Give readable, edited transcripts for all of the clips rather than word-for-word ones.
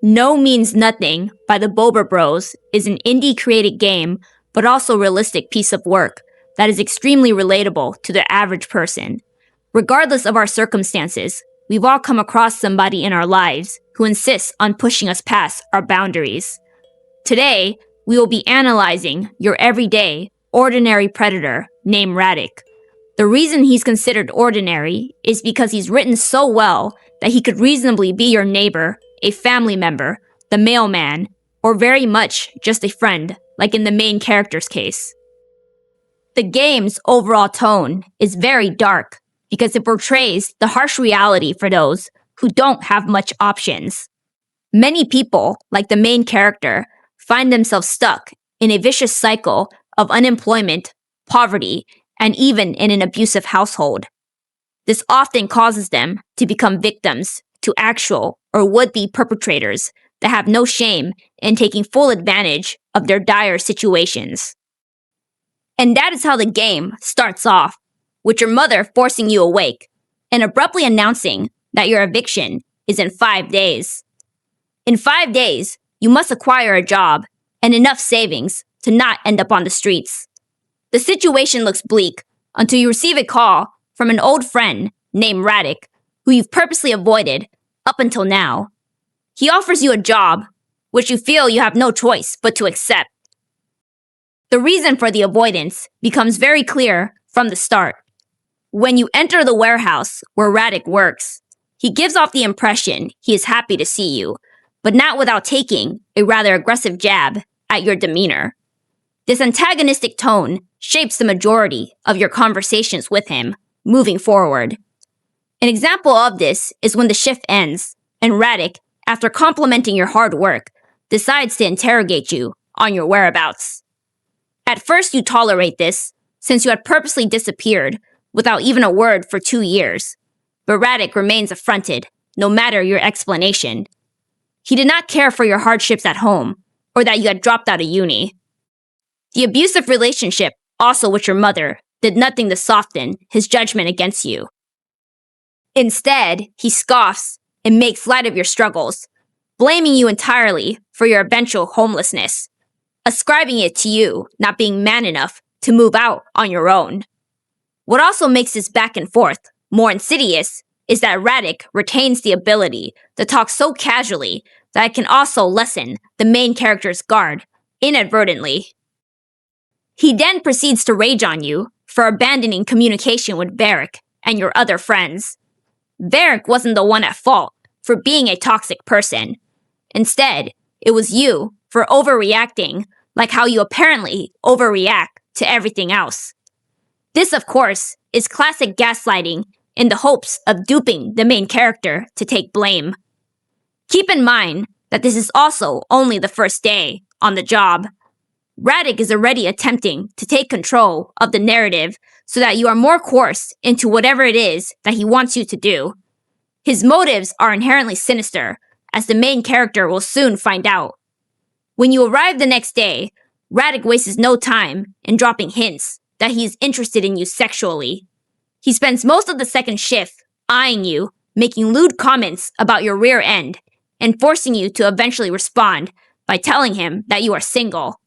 No Means Nothing by the Boba Bros is an indie-created game, but also realistic piece of work that is extremely relatable to the average person. Regardless of our circumstances, we've all come across somebody in our lives who insists on pushing us past our boundaries. Today, we will be analyzing your everyday, ordinary predator named Radek. The reason he's considered ordinary is because he's written so well that he could reasonably be your neighbor, a family member, the mailman, or very much just a friend, like in the main character's case. The game's overall tone is very dark because it portrays the harsh reality for those who don't have much options. Many people, like the main character, find themselves stuck in a vicious cycle of unemployment, poverty, and even in an abusive household. This often causes them to become victims to actual or would-be perpetrators that have no shame in taking full advantage of their dire situations. And that is how the game starts off, with your mother forcing you awake and abruptly announcing that your eviction is in 5 days. In 5 days, you must acquire a job and enough savings to not end up on the streets. The situation looks bleak until you receive a call from an old friend named Radek, who you've purposely avoided up until now. He offers you a job, which you feel you have no choice but to accept. The reason for the avoidance becomes very clear from the start. When you enter the warehouse where Radek works, he gives off the impression he is happy to see you, but not without taking a rather aggressive jab at your demeanor. This antagonistic tone shapes the majority of your conversations with him moving forward. An example of this is when the shift ends and Radek, after complimenting your hard work, decides to interrogate you on your whereabouts. At first you tolerate this, since you had purposely disappeared without even a word for 2 years, but Radek remains affronted, no matter your explanation. He did not care for your hardships at home, or that you had dropped out of uni. The abusive relationship, also with your mother, did nothing to soften his judgment against you. Instead, he scoffs and makes light of your struggles, blaming you entirely for your eventual homelessness, ascribing it to you not being man enough to move out on your own. What also makes this back and forth more insidious is that Radek retains the ability to talk so casually that it can also lessen the main character's guard, inadvertently. He then proceeds to rage on you for abandoning communication with Varric and your other friends. Varric wasn't the one at fault for being a toxic person. Instead, it was you for overreacting, like how you apparently overreact to everything else. This, of course, is classic gaslighting in the hopes of duping the main character to take blame. Keep in mind that this is also only the first day on the job. Radek is already attempting to take control of the narrative so that you are more coerced into whatever it is that he wants you to do. His motives are inherently sinister, as the main character will soon find out. When you arrive the next day, Radek wastes no time in dropping hints that he is interested in you sexually. He spends most of the second shift eyeing you, making lewd comments about your rear end, and forcing you to eventually respond by telling him that you are single.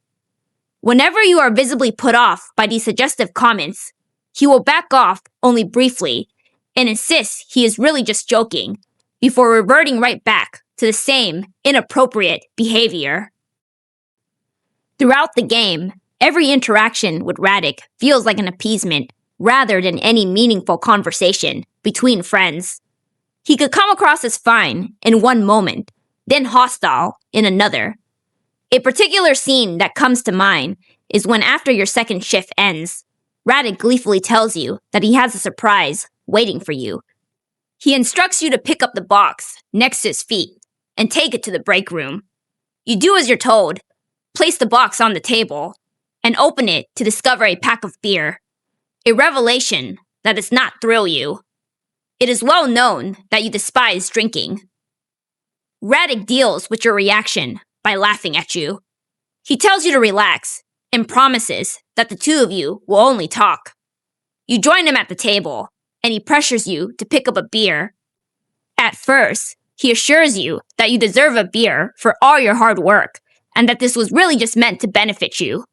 Whenever you are visibly put off by these suggestive comments, he will back off only briefly and insist he is really just joking, before reverting right back to the same inappropriate behavior. Throughout the game, every interaction with Radek feels like an appeasement rather than any meaningful conversation between friends. He could come across as fine in one moment, then hostile in another. A particular scene that comes to mind is when after your second shift ends, Radek gleefully tells you that he has a surprise waiting for you. He instructs you to pick up the box next to his feet and take it to the break room. You do as you're told, place the box on the table, and open it to discover a pack of beer. A revelation that does not thrill you. It is well known that you despise drinking. Radek deals with your reaction by laughing at you. He tells you to relax and promises that the two of you will only talk. You join him at the table, and he pressures you to pick up a beer. At first, he assures you that you deserve a beer for all your hard work, and that this was really just meant to benefit you.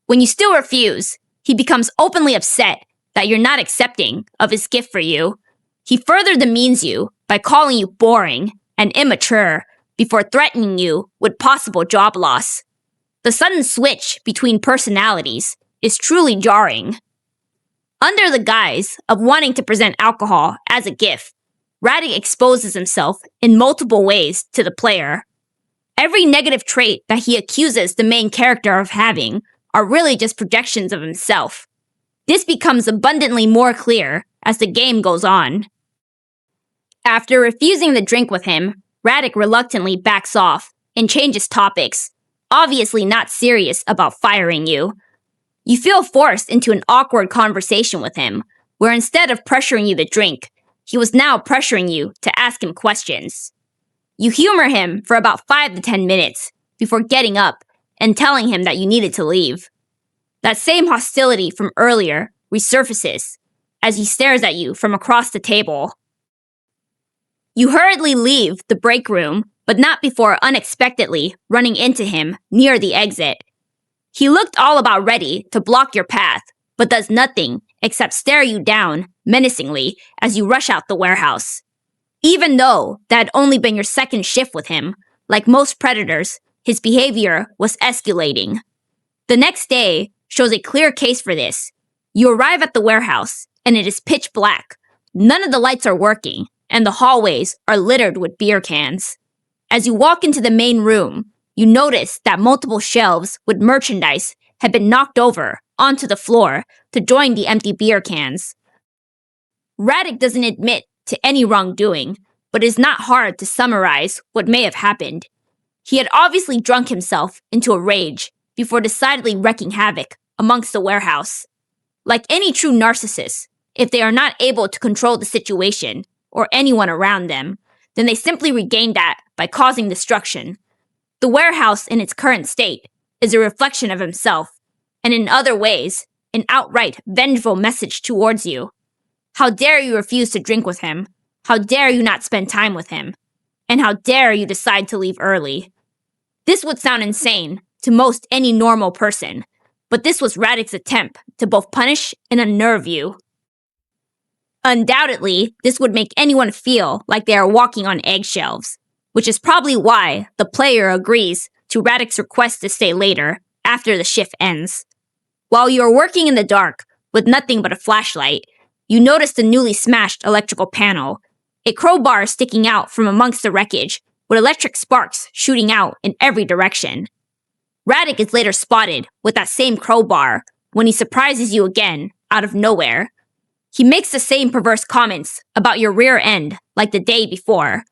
When you still refuse, he becomes openly upset that you're not accepting of his gift for you. He further demeans you by calling you boring and immature before threatening you with possible job loss. The sudden switch between personalities is truly jarring. Under the guise of wanting to present alcohol as a gift, Radek exposes himself in multiple ways to the player. Every negative trait that he accuses the main character of having are really just projections of himself. This becomes abundantly more clear as the game goes on. After refusing the drink with him, Radek reluctantly backs off and changes topics, obviously not serious about firing you. You feel forced into an awkward conversation with him, where instead of pressuring you to drink, he was now pressuring you to ask him questions. You humor him for about 5 to 10 minutes before getting up and telling him that you needed to leave. That same hostility from earlier resurfaces as he stares at you from across the table. You hurriedly leave the break room, but not before unexpectedly running into him near the exit. He looked all about ready to block your path, but does nothing except stare you down menacingly as you rush out the warehouse. Even though that had only been your second shift with him, like most predators, his behavior was escalating. The next day shows a clear case for this. You arrive at the warehouse, and it is pitch black. None of the lights are working, and the hallways are littered with beer cans. As you walk into the main room, you notice that multiple shelves with merchandise have been knocked over onto the floor to join the empty beer cans. Radek doesn't admit to any wrongdoing, but it is not hard to summarize what may have happened. He had obviously drunk himself into a rage before decidedly wreaking havoc amongst the warehouse. Like any true narcissist, if they are not able to control the situation or anyone around them, then they simply regain that by causing destruction. The warehouse in its current state is a reflection of himself, and in other ways, an outright vengeful message towards you. How dare you refuse to drink with him? How dare you not spend time with him? And how dare you decide to leave early? This would sound insane to most any normal person, but this was Radek's attempt to both punish and unnerve you. Undoubtedly, this would make anyone feel like they are walking on eggshells, which is probably why the player agrees to Radek's request to stay later after the shift ends. While you are working in the dark with nothing but a flashlight, you notice the newly smashed electrical panel, a crowbar sticking out from amongst the wreckage with electric sparks shooting out in every direction. Radek is later spotted with that same crowbar when he surprises you again out of nowhere. He makes the same perverse comments about your rear end like the day before.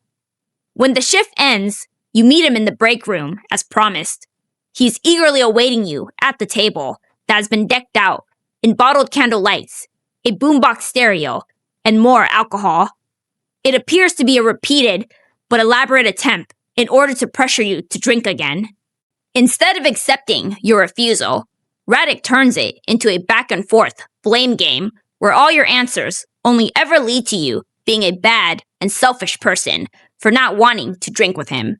When the shift ends, you meet him in the break room as promised. He is eagerly awaiting you at the table that has been decked out in bottled candle lights, a boombox stereo, and more alcohol. It appears to be a repeated but elaborate attempt in order to pressure you to drink again. Instead of accepting your refusal, Radek turns it into a back-and-forth blame game where all your answers only ever lead to you being a bad and selfish person for not wanting to drink with him.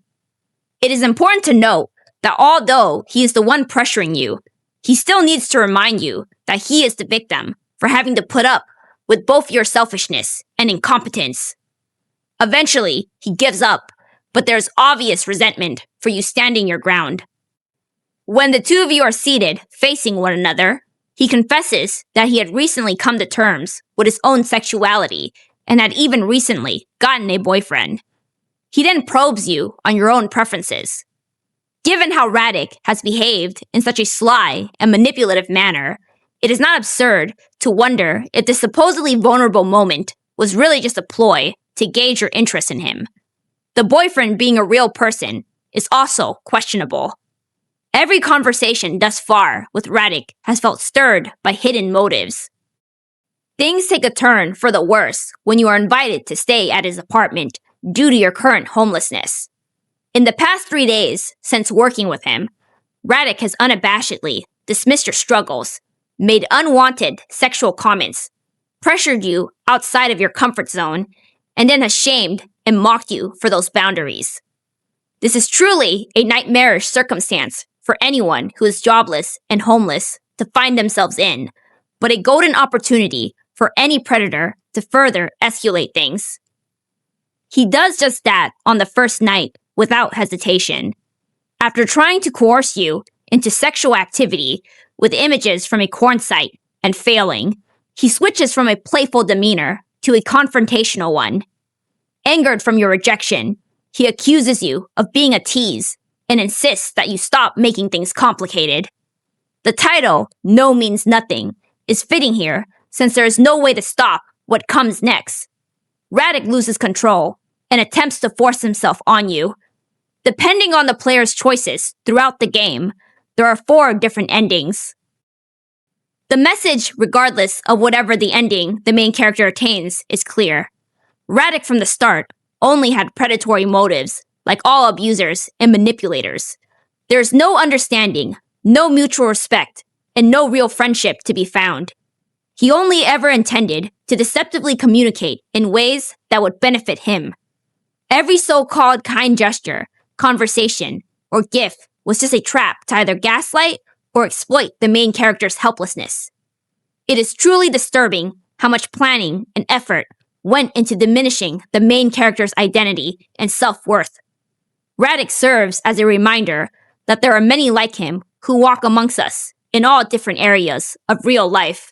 It is important to note that although he is the one pressuring you, he still needs to remind you that he is the victim for having to put up with both your selfishness and incompetence. Eventually, he gives up, but there's obvious resentment for you standing your ground. When the two of you are seated, facing one another, he confesses that he had recently come to terms with his own sexuality and had even recently gotten a boyfriend. He then probes you on your own preferences. Given how Radek has behaved in such a sly and manipulative manner, it is not absurd to wonder if this supposedly vulnerable moment was really just a ploy to gauge your interest in him. The boyfriend being a real person is also questionable. Every conversation thus far with Radek has felt stirred by hidden motives. Things take a turn for the worse when you are invited to stay at his apartment due to your current homelessness. In the past 3 days since working with him, Radek has unabashedly dismissed your struggles, made unwanted sexual comments, pressured you outside of your comfort zone, and then has shamed and mocked you for those boundaries. This is truly a nightmarish circumstance for anyone who is jobless and homeless to find themselves in, but a golden opportunity for any predator to further escalate things. He does just that on the first night without hesitation. After trying to coerce you into sexual activity with images from a porn site and failing, he switches from a playful demeanor to a confrontational one. Angered from your rejection, he accuses you of being a tease and insists that you stop making things complicated. The title, No Means Nothing, is fitting here since there is no way to stop what comes next. Radek loses control and attempts to force himself on you. Depending on the player's choices throughout the game, there are 4 different endings. The message, regardless of whatever the ending the main character attains, is clear. Radek from the start only had predatory motives, like all abusers and manipulators. There is no understanding, no mutual respect, and no real friendship to be found. He only ever intended to deceptively communicate in ways that would benefit him. Every so-called kind gesture, conversation, or gift was just a trap to either gaslight or exploit the main character's helplessness. It is truly disturbing how much planning and effort went into diminishing the main character's identity and self-worth. Radek serves as a reminder that there are many like him who walk amongst us in all different areas of real life.